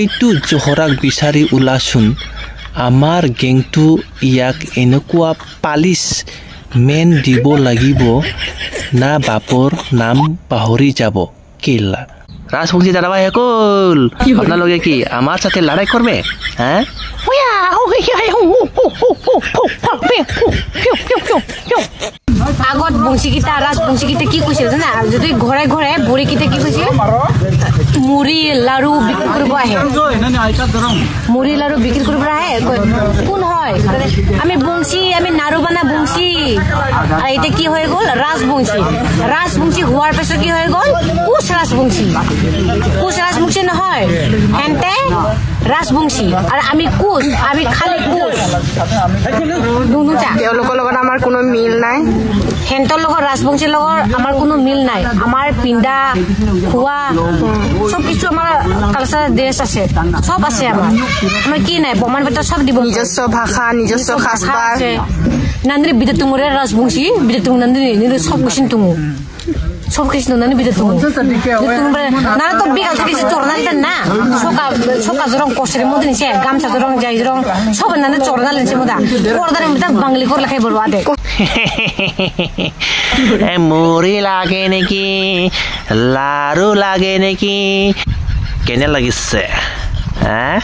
এইটো জহৰাক বিচাৰি ওলাচোন আমাৰ গেংটো ইয়াক এনেকুৱা পালিচ মেন দিব লাগিব না বাপৰ নাম পাহৰি যাব কেলা ৰাজবংশী দাদাভাই সকল আপনাৰা কি আমাৰ সাথে লড়াই কৰবে হ্যাঁ আগত বংশীকেইটা ৰাজবংশীকেইটা কি কৈছে জানা যদি ঘৰে ঘৰে বুঢ়ীকেইটা কি কৈছে মুড়ি লাৰু বিক্ৰী কৰিব আহে মুড়ি লাৰু বিক্ৰী কৰিব আহে কোন হয় আমি বংশী আমি নাৰুবানা বংশী আৰু এতিয়া কি হৈ গ'ল ৰাজবংশী হোৱাৰ পিছত কি হৈ গ'ল কোচ ৰাজবংশী নহয় হেন্তে ৰাজবংশী আৰু আমি কোচ আমি খালি কোচ তেওঁলোকৰ লগত আমাৰ কোনো মিল নাই হেন্তৰ লগত ৰাজবংশীৰ লগত আমাৰ কোনো মিল নাই আমাৰ পিণ্ডা খোৱা সব কিছু আমাৰ কালচাৰ ড্ৰেছ আছে সব আছে আমাৰ কি নাই প্ৰমাণ পত্ৰ সব দিব নিজস্ব ভাষা নিজস্ব সাজপাৰ নন্দিনী বিদ্যুৎ তুমুৰে ৰাজবংশী বিদ্যুৎ তুমু নন্দিনী সব কিছু তুমু সব কিছু নন্দিনী বিদ্যুৎ তুমু না তো বিকাল থেকে চরনালিতে না সকা জরং কষ্টে মধ্যে নিছে গামছা জরং যাই জরং সব নানে চরনালিছে মধ্যে পর্দার মধ্যে বাঙালি করে লেখাই বলবো আদে মুড়ি লাগে নেকি লাৰু লাগে নেকি কেনে লাগিছে হ্যাঁ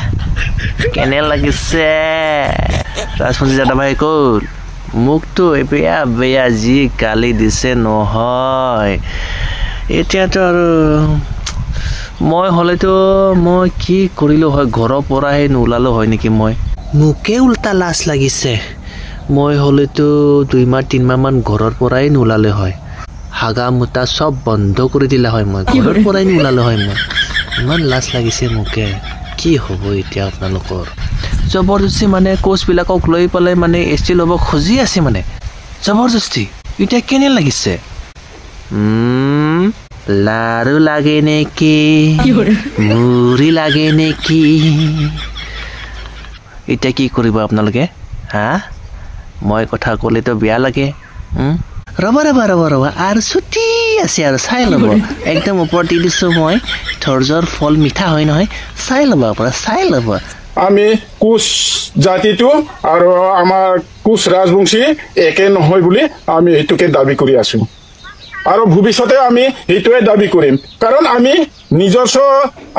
কেনে লাগিছে ৰাজবংশী দাদাভাই কল মুখটো বেয়া বেয়া যি গালি দিছে নহয় এতিয়াতো আৰু মই হলেতো মই কি কৰিলো হয় ঘৰৰ পৰাহে নোলালো হয় নেকি মই মোকে উল্টা লাজ লাগিছে মই হলেতো 2 মাহ 3 মাহ মান ঘৰৰ পৰাই নোলালে হয় হাগা মুতা সব বন্ধ কৰি দিলা হয় মই ঘৰৰ পৰাই নোলালে হয় মই ইমান লাজ লাগিছে মোকে কি হ'ব এতিয়া আপোনালোকৰ জবৰদস্তি মানে কোচ বিলাকক লৈ পেলাই মানে এষ্টি ল'ব খুজি আছে মানে জবৰদস্তি এটা কেনে লাগিছে লাৰু লাগে নেকি মুড়ি লাগে নেকি এটা কি কৰিব আপোনালোকে হা মই কথা ক'লেতো বেয়া লাগে ৰবা আৰু ছুটি আছে আৰু চাই ল'ব একদম ওপৰত দি দিছো মই ধৈৰ্যৰ ফল মিঠা হয় নহয় চাই ল'ব আপোনাৰ চাই ল'ব আমি কোচ জাতিটো আৰু আমাৰ কোচ ৰাজবংশী একে নহয় বুলি আমি এইটোকে দাবী কৰি আছো আৰু ভৱিষ্যতে আমি এইটোৱে দাবী কৰিম কাৰণ আমি নিজস্ব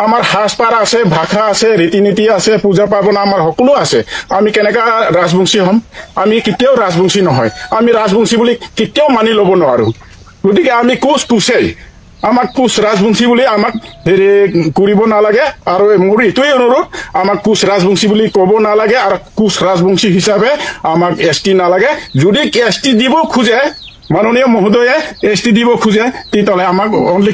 আমাৰ সাজপাৰ আছে ভাষা আছে ৰীতি নীতি আছে পূজা পাৰ্বণ আমাৰ সকলো আছে আমি কেনেকা ৰাজবংশী হ'ম আমি কেতিয়াও ৰাজবংশী নহয় আমি ৰাজবংশী বুলি কেতিয়াও মানি ল'ব নোৱাৰো গতিকে আমি কোচেই আমাক কোচ ৰাজবংশী বুলি আমাক হেৰি কৰিব নালাগে আৰু মোৰ এইটোৱে অনুৰোধ আমাক কোচ ৰাজবংশী বুলি ক'ব নালাগে আৰু কোচ ৰাজবংশী হিচাপে আমাক এছটি নালাগে যদি এছটি দিব খোজে মাননীয় মহোদয়ে এছটি দিব খোজে তেতিয়াহ'লে আমাক অনলি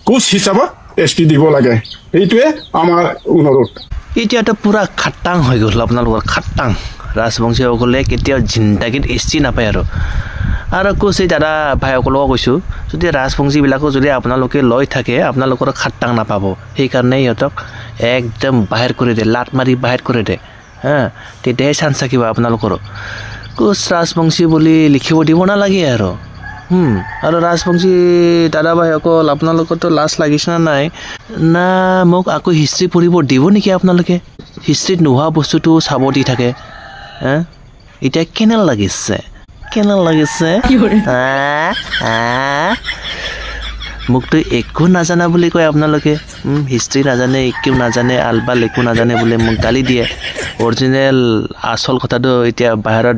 কোচ হিচাপত এছটি দিব লাগে এইটোৱে আমাৰ অনুৰোধ এতিয়াতো পুৰা খাটাং হৈ গ'ল আপোনালোকৰ খাটাং ৰাজবংশীসকলে কেতিয়াও জিন্দাগীত এছটি নাপায় আৰু কোচ এই দাদা ভাইসকলক কৈছোঁ যদি ৰাজবংশীবিলাকো যদি আপোনালোকে লৈ থাকে আপোনালোকৰ খাটাং নাপাব সেইকাৰণে সিহঁতক একদম বাহিৰ কৰি দিয়ে লাট মাৰি বাহিৰ কৰি দিয়ে হা তেতিয়াহে চান্স থাকিব আপোনালোকৰ কোচ ৰাজবংশী বুলি লিখিব দিব নালাগে আৰু ৰাজবংশী দাদা ভাইসকল আপোনালোকৰতো লাজ লাগিছে নাই না মোক আকৌ হিষ্ট্ৰী পঢ়িব দিব নেকি আপোনালোকে হিষ্ট্ৰীত নোহোৱা বস্তুটো চাব দি থাকে এতিয়া কেনে লাগিছে মোকতো একো নাজানা বুলি কয় আপোনালোকে হিষ্ট্ৰী নাজানে একো নাজানে আলবাল একো নাজানে বোলে মোক গালি দিয়ে অৰিজিনেল আচল কথাটো এতিয়া বাহিৰত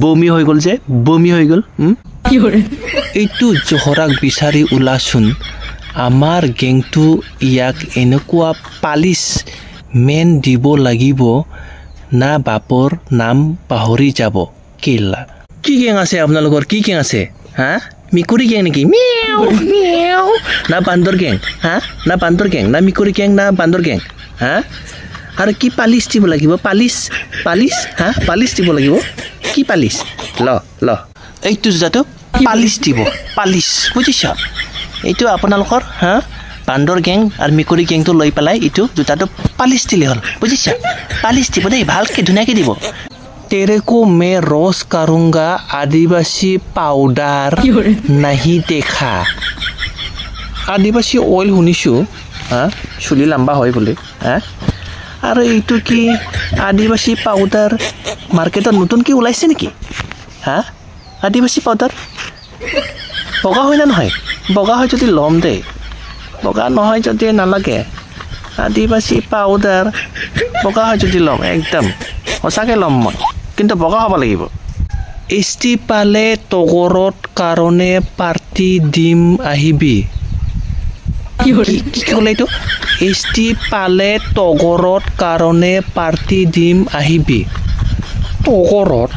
বমি হৈ গ'ল যে বমি হৈ গ'ল এইটো জহৰাক বিচাৰি ওলাচোন আমাৰ গেংটো ইয়াক এনেকুৱা পালিচ মেন দিব লাগিব না বাপৰ নাম পাহৰি যাব কেলা কি গেং আছে আপোনালোকৰ কি গেং আছে হা মিকুৰী গেং নেকি না বান্দৰ গেং হা না বান্দৰ গেং না মিকুৰী গেং না বান্দৰ গেং হা আৰু কি পালিচ দিব লাগিব পালিচ হা পালিচ দিব লাগিব কি পালিচ ল এইটো জোতাটো পালিচ দিব পালিচ বুজিছ এইটো আপোনালোকৰ হা বান্দৰ গেং আৰু মিকুৰী গেংটো লৈ পেলাই এইটো জোতাটো পালিচ দিলে হ'ল বুজিছ পালিচ দিব দেই ভালকৈ ধুনীয়াকৈ দিব तेरे को मैं रोज करूंगा आदिवासी पाउडर नहीं देखा आदिवासी ऑयल শুনিছো হা চুলি লম্বা হয় বুলি হা আৰু এইটো কি আদিবাসী পাউডাৰ মাৰ্কেটত নতুন কি ওলাইছে নেকি হা আদিবাসী পাউডাৰ বগা হয় না নহয় বগা হয় যদি লম দে বগা নহয় যদি নালাগে আদিবাসী পাউডাৰ বগা হয় যদি লম একদম সঁচাকৈ ল'ম মই কিন্তু বগা হ'ব লাগিব এষ্টি পালে তগৰত কাৰণে পাৰ্টি দিম আহিবি কি ক'লে এইটো এষ্টি পালে তগৰত কাৰণে পাৰ্টি দিম আহিবি তগৰত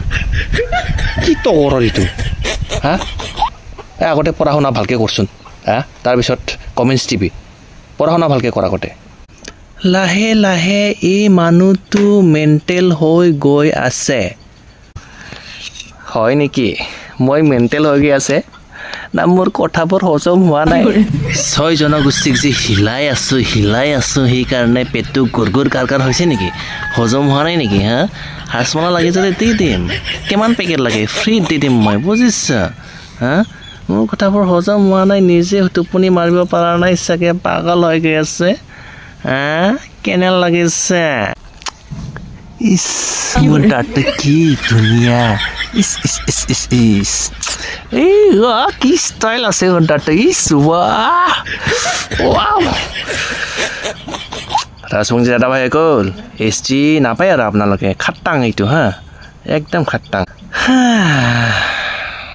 কি তগৰত এইটো হা আগতে পঢ়া শুনা ভালকৈ কৰচোন হা তাৰপিছত কমেণ্টছ দিবি পঢ়া শুনা ভালকৈ কৰ আগতে লাহে লাহে এই মানুহটো মেণ্টেল হৈ গৈ আছে হয় নেকি মই মেণ্টেল হৈ গৈ আছে না মোৰ কথাবোৰ হজম হোৱা নাই 6 জনগোষ্ঠীক যে হিলাই আছো সেইকাৰণে পেটটো গুৰগুৰ কাৰকাৰ হৈছে নেকি হজম হোৱা নাই নেকি হা হাঁচমলা লাগি যদি দি দিম কিমান পেকেট লাগে ফ্ৰী দি দিম মই বুজিছা হা মোৰ কথাবোৰ হজম হোৱা নাই নিজে টোপনি মাৰিব পৰা নাই চাগে পাগল হৈ গৈ আছে হা কেনে লাগিছে ইস মোৰ দাঁত কি ধুনীয়া is is is is is এই কি ষ্টাইল আছে মোৰ দাঁত ইস ৱাও ৰাজবংশী দাদা ভাই গ'ল এষ্টি নাপায় আৰু আপোনালোকে খাটাং এইটো হা একদম খাটাং